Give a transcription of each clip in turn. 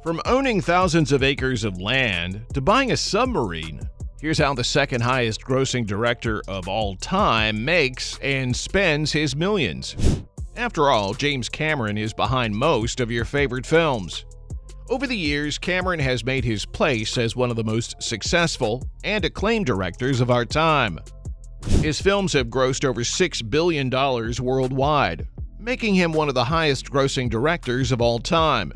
From owning thousands of acres of land to buying a submarine, here's how the second highest grossing director of all time makes and spends his millions. After all, James Cameron is behind most of your favorite films. Over the years, Cameron has made his place as one of the most successful and acclaimed directors of our time. His films have grossed over $6 billion worldwide, making him one of the highest-grossing directors of all time.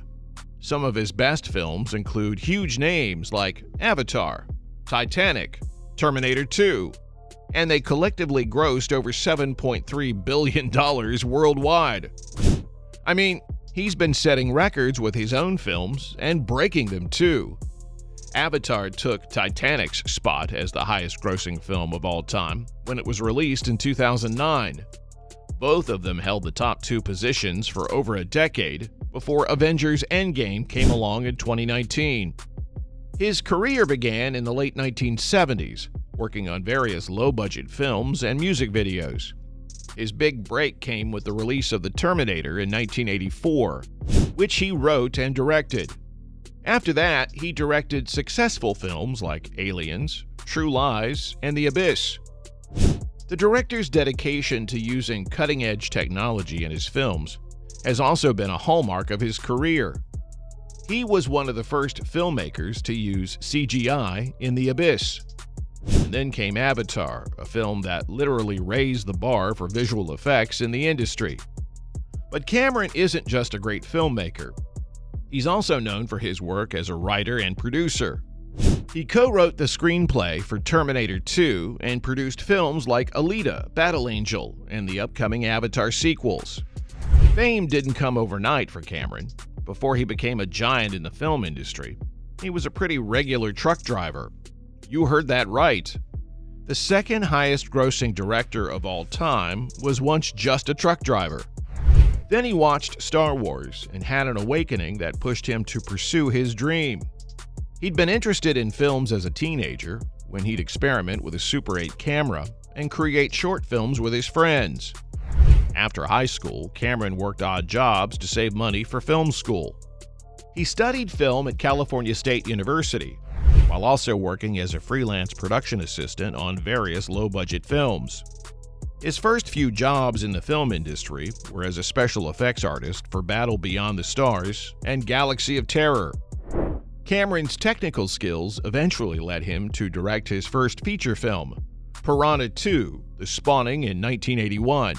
Some of his best films include huge names like Avatar, Titanic, Terminator 2, and they collectively grossed over $7.3 billion worldwide. I mean, he's been setting records with his own films and breaking them too. Avatar took Titanic's spot as the highest-grossing film of all time when it was released in 2009. Both of them held the top two positions for over a decade before Avengers Endgame came along in 2019. His career began in the late 1970s, working on various low-budget films and music videos. His big break came with the release of The Terminator in 1984, which he wrote and directed. After that, he directed successful films like Aliens, True Lies, and The Abyss. The director's dedication to using cutting-edge technology in his films has also been a hallmark of his career. He was one of the first filmmakers to use CGI in The Abyss. And then came Avatar, a film that literally raised the bar for visual effects in the industry. But Cameron isn't just a great filmmaker. He's also known for his work as a writer and producer. He co-wrote the screenplay for Terminator 2 and produced films like Alita, Battle Angel, and the upcoming Avatar sequels. Fame didn't come overnight for Cameron. Before he became a giant in the film industry, he was a pretty regular truck driver. You heard that right. The second highest grossing director of all time was once just a truck driver. Then he watched Star Wars and had an awakening that pushed him to pursue his dream. He'd been interested in films as a teenager when he'd experiment with a Super 8 camera and create short films with his friends. After high school, Cameron worked odd jobs to save money for film school. He studied film at California State University, while also working as a freelance production assistant on various low-budget films. His first few jobs in the film industry were as a special effects artist for Battle Beyond the Stars and Galaxy of Terror. Cameron's technical skills eventually led him to direct his first feature film, Piranha 2: The Spawning, in 1981.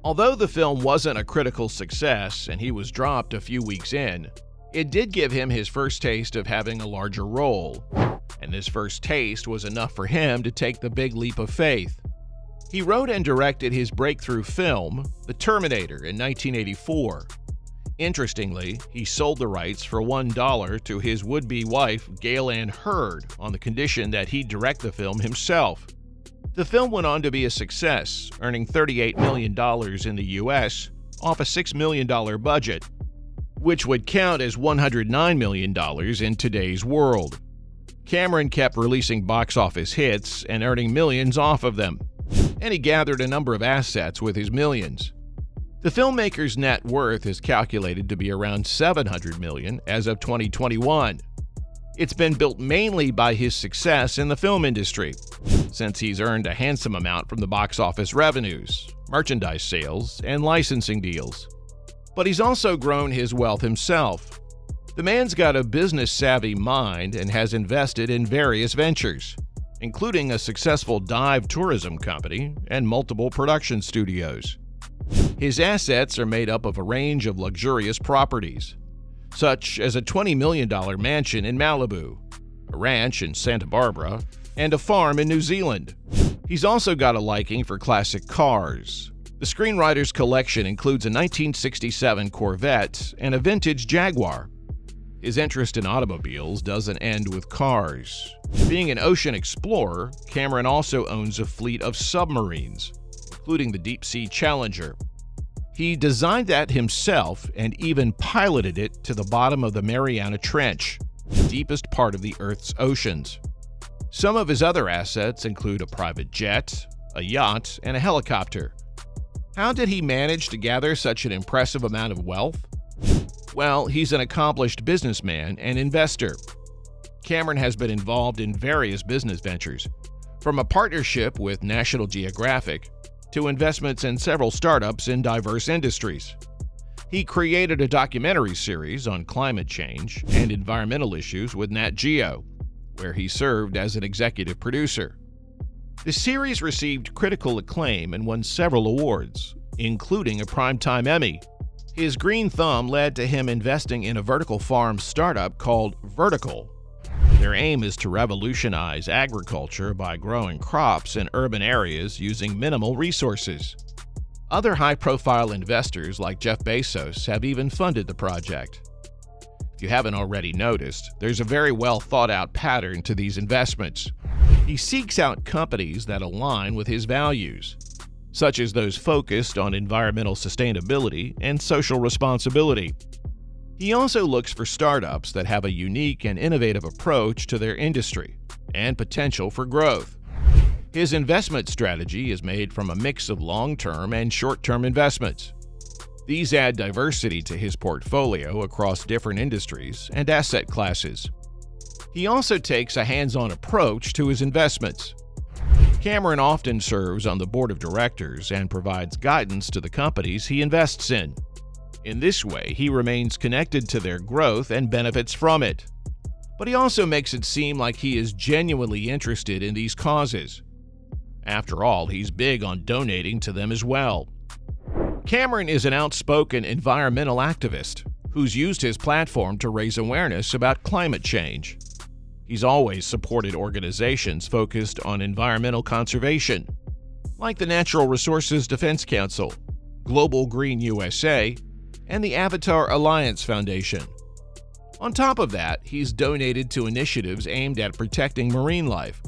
Although the film wasn't a critical success and he was dropped a few weeks in, it did give him his first taste of having a larger role. And this first taste was enough for him to take the big leap of faith. He wrote and directed his breakthrough film, The Terminator, in 1984. Interestingly, he sold the rights for $1 to his would-be wife, Gail Ann Hurd, on the condition that he'd direct the film himself. The film went on to be a success, earning $38 million in the U.S. off a $6 million budget, which would count as $109 million in today's world. Cameron kept releasing box office hits and earning millions off of them, and he gathered a number of assets with his millions. The filmmaker's net worth is calculated to be around $700 million as of 2021. It's been built mainly by his success in the film industry, since he's earned a handsome amount from the box office revenues, merchandise sales, and licensing deals. But he's also grown his wealth himself. The man's got a business-savvy mind and has invested in various ventures, including a successful dive tourism company and multiple production studios. His assets are made up of a range of luxurious properties, such as a $20 million mansion in Malibu, a ranch in Santa Barbara, and a farm in New Zealand. He's also got a liking for classic cars. The screenwriter's collection includes a 1967 Corvette and a vintage Jaguar. His interest in automobiles doesn't end with cars. Being an ocean explorer, Cameron also owns a fleet of submarines, including the Deep-Sea Challenger. He designed that himself and even piloted it to the bottom of the Mariana Trench, the deepest part of the Earth's oceans. Some of his other assets include a private jet, a yacht, and a helicopter. How did he manage to gather such an impressive amount of wealth? Well, he's an accomplished businessman and investor. Cameron has been involved in various business ventures, from a partnership with National Geographic to investments in several startups in diverse industries. He created a documentary series on climate change and environmental issues with Nat Geo, where he served as an executive producer. The series received critical acclaim and won several awards, including a Primetime Emmy. His green thumb led to him investing in a vertical farm startup called Vertical. Their aim is to revolutionize agriculture by growing crops in urban areas using minimal resources. Other high-profile investors like Jeff Bezos have even funded the project. If you haven't already noticed, there's a very well-thought-out pattern to these investments. He seeks out companies that align with his values, such as those focused on environmental sustainability and social responsibility. He also looks for startups that have a unique and innovative approach to their industry and potential for growth. His investment strategy is made from a mix of long-term and short-term investments. These add diversity to his portfolio across different industries and asset classes. He also takes a hands-on approach to his investments. Cameron often serves on the board of directors and provides guidance to the companies he invests in. In this way, he remains connected to their growth and benefits from it. But he also makes it seem like he is genuinely interested in these causes. After all, he's big on donating to them as well. Cameron is an outspoken environmental activist who's used his platform to raise awareness about climate change. He's always supported organizations focused on environmental conservation, like the Natural Resources Defense Council, Global Green USA, and the Avatar Alliance Foundation. On top of that, he's donated to initiatives aimed at protecting marine life,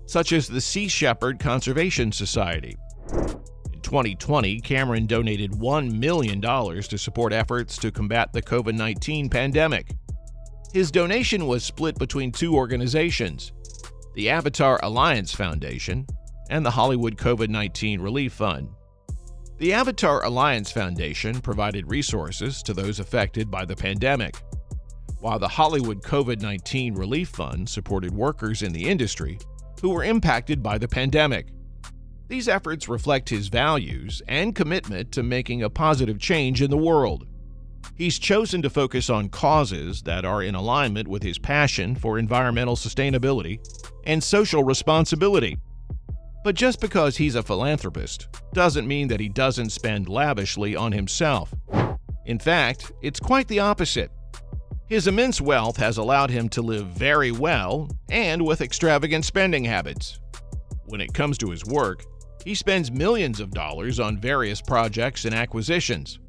such as the Sea Shepherd Conservation Society. In 2020, Cameron donated $1 million to support efforts to combat the COVID-19 pandemic. His donation was split between two organizations, the Avatar Alliance Foundation and the Hollywood COVID-19 Relief Fund. The Avatar Alliance Foundation provided resources to those affected by the pandemic, while the Hollywood COVID-19 Relief Fund supported workers in the industry who were impacted by the pandemic. These efforts reflect his values and commitment to making a positive change in the world. He's chosen to focus on causes that are in alignment with his passion for environmental sustainability and social responsibility. But just because he's a philanthropist doesn't mean that he doesn't spend lavishly on himself. In fact, it's quite the opposite. His immense wealth has allowed him to live very well and with extravagant spending habits. When it comes to his work, he spends millions of dollars on various projects and acquisitions.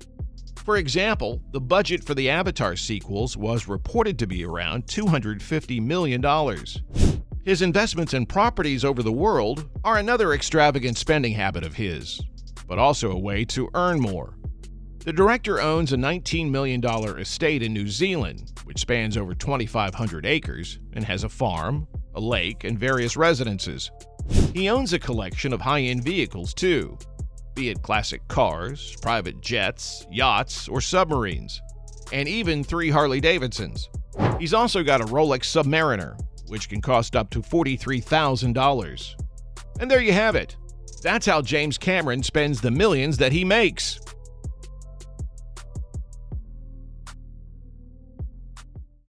For example, the budget for the Avatar sequels was reported to be around $250 million. His investments in properties over the world are another extravagant spending habit of his, but also a way to earn more. The director owns a $19 million estate in New Zealand, which spans over 2,500 acres and has a farm, a lake, and various residences. He owns a collection of high-end vehicles too, be it classic cars, private jets, yachts, or submarines, and even 3 Harley-Davidsons. He's also got a Rolex Submariner, which can cost up to $43,000. And there you have it. That's how James Cameron spends the millions that he makes.